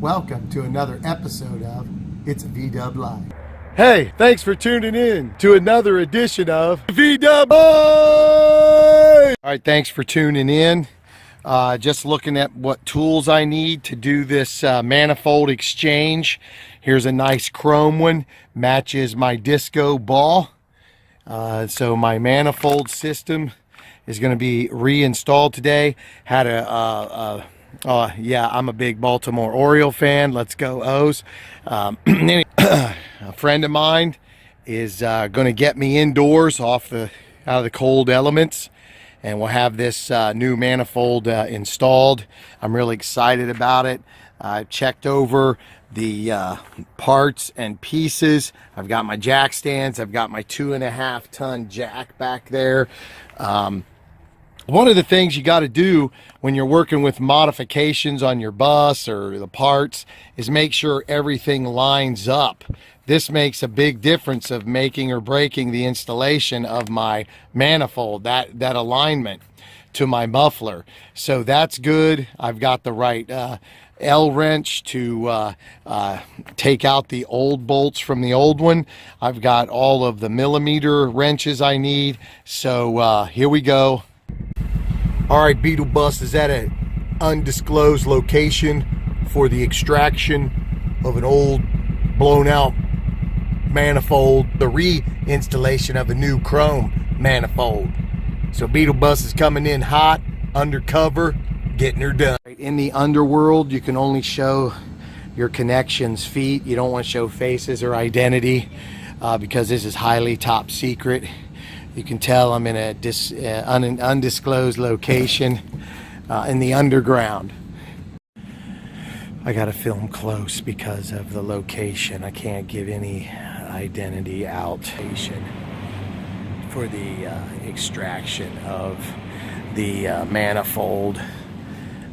Welcome to another episode of It's a V-Dub Live. Hey, thanks for tuning in to another edition of V-Dub Live! All right, thanks for tuning in. Just looking at what tools I need to do this manifold exchange. Here's a nice chrome one, matches my disco ball. So my manifold system is going to be reinstalled today. Had yeah, I'm a big Baltimore Oriole fan. Let's go O's. A friend of mine is going to get me indoors out of the cold elements, and we'll have this new manifold installed. I'm really excited about it. I've checked over the parts and pieces. I've got my jack stands. I've got my 2.5 ton jack back there. One of the things you got to do when you're working with modifications on your bus or the parts is make sure everything lines up. This makes a big difference of making or breaking the installation of my manifold, that alignment to my muffler. So that's good. I've got the right L wrench to take out the old bolts from the old one. I've got all of the millimeter wrenches I need. So here we go. All right, Beetle Bus is at an undisclosed location for the extraction of an old blown out manifold, the reinstallation of a new chrome manifold. So Beetle Bus is coming in hot, undercover, getting her done. In the underworld, you can only show your connections feet. You don't want to show faces or identity because this is highly top secret. You can tell I'm in an undisclosed location in the underground. I gotta film close because of the location. I can't give any identity out for the extraction of the manifold.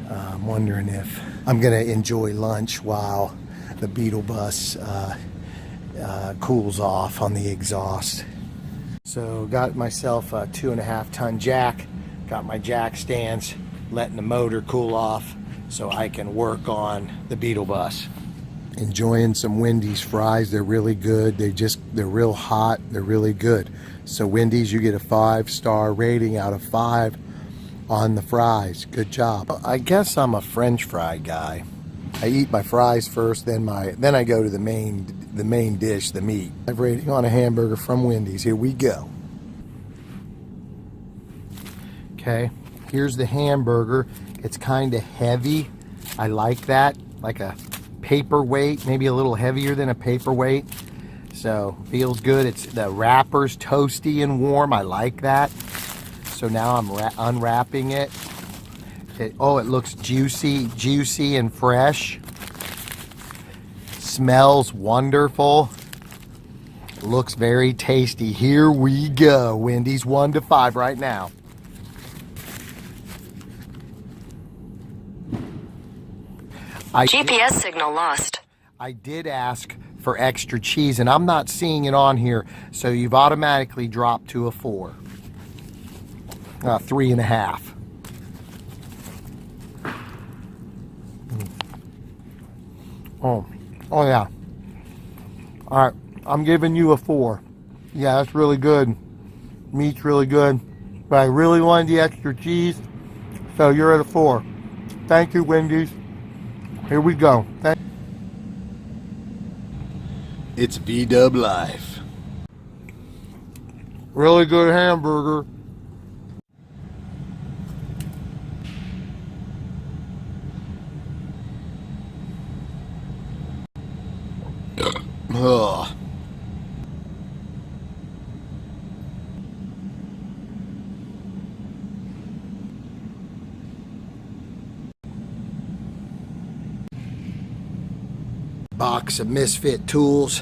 I'm wondering if I'm gonna enjoy lunch while the Beetle Bus cools off on the exhaust. So got myself a 2.5 ton jack, got my jack stands, letting the motor cool off so I can work on the Beetle Bus. Enjoying some Wendy's fries. They're really good. They're real hot. They're really good. So Wendy's, you get a 5-star rating out of 5 on the fries. Good job. I guess I'm a French fry guy. I eat my fries first, then I go to the main dish, the meat. I've rating on a hamburger from Wendy's. Here we go. Okay, here's the hamburger. It's kind of heavy. I like that, like a paperweight, maybe a little heavier than a paperweight. So feels good. It's the wrapper's toasty and warm. I like that. So now I'm unwrapping it. Oh, it looks juicy and fresh. Smells wonderful. Looks very tasty. Here we go. Wendy's 1 to 5 right now. GPS signal lost. I did ask for extra cheese and I'm not seeing it on here. So you've automatically dropped to a 4. 3.5. Oh yeah. All right, I'm giving you a 4. Yeah, that's really good. Meat's really good, but I really wanted the extra cheese, so you're at a 4. Thank you, Wendy's. Here we go. It's V-Dub Life. Really good hamburger. Ugh. Box of misfit tools.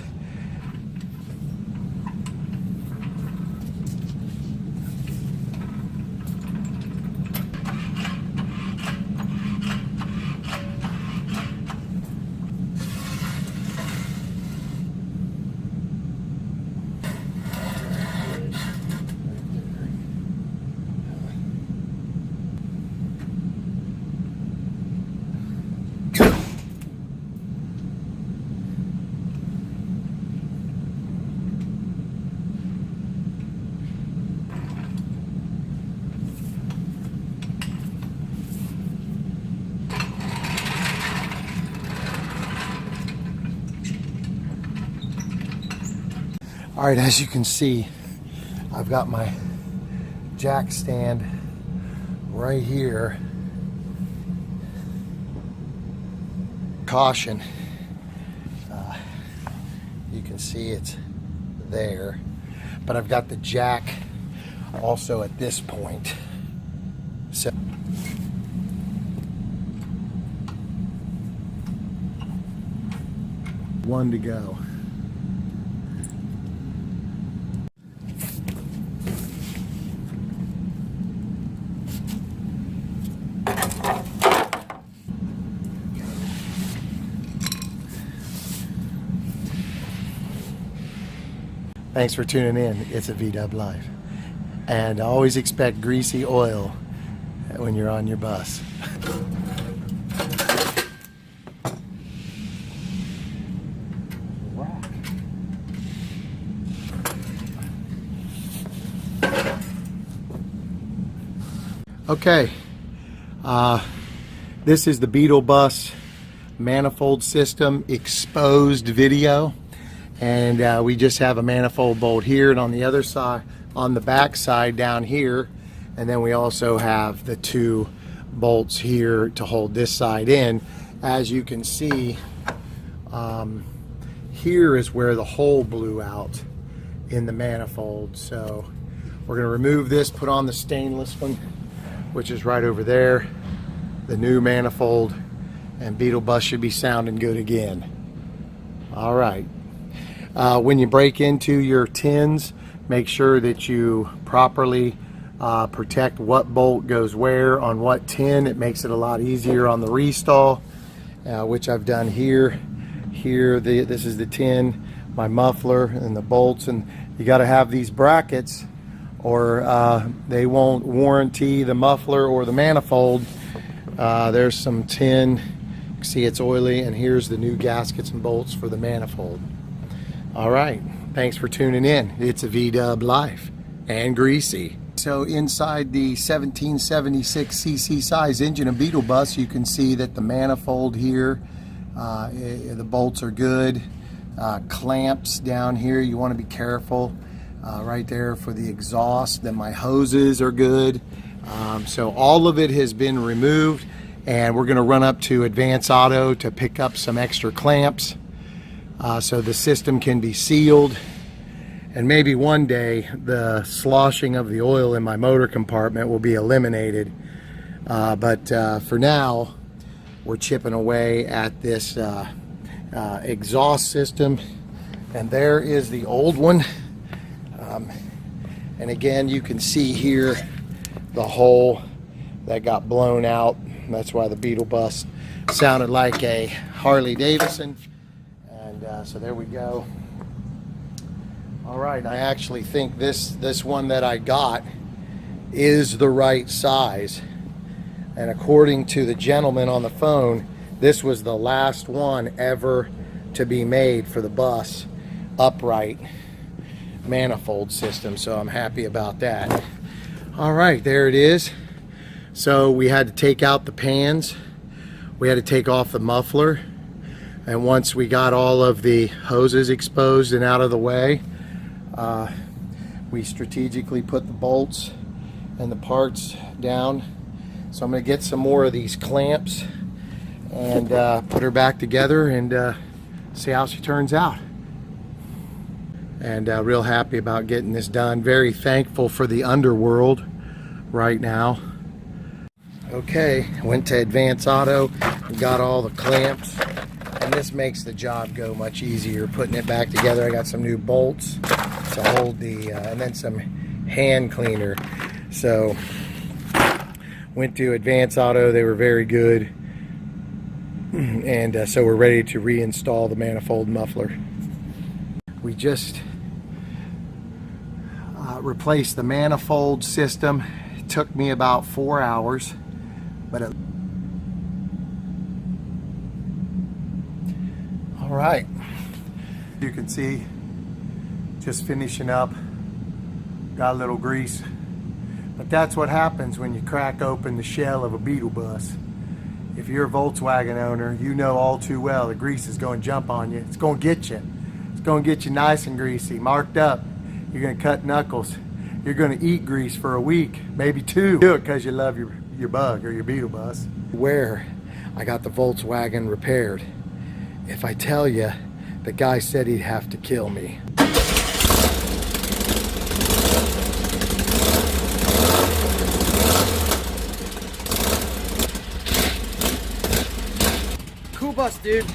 All right, as you can see, I've got my jack stand right here. Caution, you can see it's there, but I've got the jack also at this point. So one to go. Thanks for tuning in. It's a V-Dub Life. And always expect greasy oil when you're on your bus. Okay, this is the Beetle Bus manifold system exposed video, and we just have a manifold bolt here and on the other side, on the back side down here, and then we also have the two bolts here to hold this side in. As you can see, here is where the hole blew out in the manifold. So we're going to remove this, put on the stainless one, which is right over there, the new manifold, and Beetle Bus should be sounding good again. All right. When you break into your tins, make sure that you properly protect what bolt goes where on what tin. It makes it a lot easier on the restall, which I've done here. This is the tin, my muffler, and the bolts, and you got to have these brackets or they won't warranty the muffler or the manifold. There's some tin, you can see it's oily, and here's the new gaskets and bolts for the manifold. All right, thanks for tuning in. It's a V-Dub Life and greasy. So inside the 1776cc size engine of Beetle Bus, you can see that the manifold here, the bolts are good. Clamps down here, you want to be careful. Right there for the exhaust. Then my hoses are good. So all of it has been removed, and we're going to run up to Advance Auto to pick up some extra clamps so the system can be sealed, and maybe one day the sloshing of the oil in my motor compartment will be eliminated. But for now, we're chipping away at this exhaust system, and there is the old one. And again, you can see here the hole that got blown out. That's why the Beetle Bus sounded like a Harley Davidson. And so there we go. All right, I actually think this one that I got is the right size. And according to the gentleman on the phone, this was the last one ever to be made for the bus upright manifold system, so I'm happy about that. All right, there it is. So we had to take out the pans, we had to take off the muffler, and once we got all of the hoses exposed and out of the way, we strategically put the bolts and the parts down. So I'm going to get some more of these clamps and put her back together and see how she turns out. And real happy about getting this done. Very thankful for the underworld right now. Okay, went to Advance Auto and got all the clamps, and this makes the job go much easier putting it back together. I got some new bolts to hold the and then some hand cleaner. So went to Advance Auto, they were very good, and so we're ready to reinstall the manifold muffler. We just replaced the manifold system. It took me about 4 hours, but all right, you can see just finishing up, got a little grease, but that's what happens when you crack open the shell of a Beetle Bus. If you're a Volkswagen owner, you know all too well the grease is going to jump on you. It's going to get you. It's gonna get you nice and greasy, marked up. You're gonna cut knuckles. You're gonna eat grease for a week, maybe 2. Do it because you love your bug or your beetle bus. Where I got the Volkswagen repaired. If I tell you, the guy said he'd have to kill me. Cool bus, dude.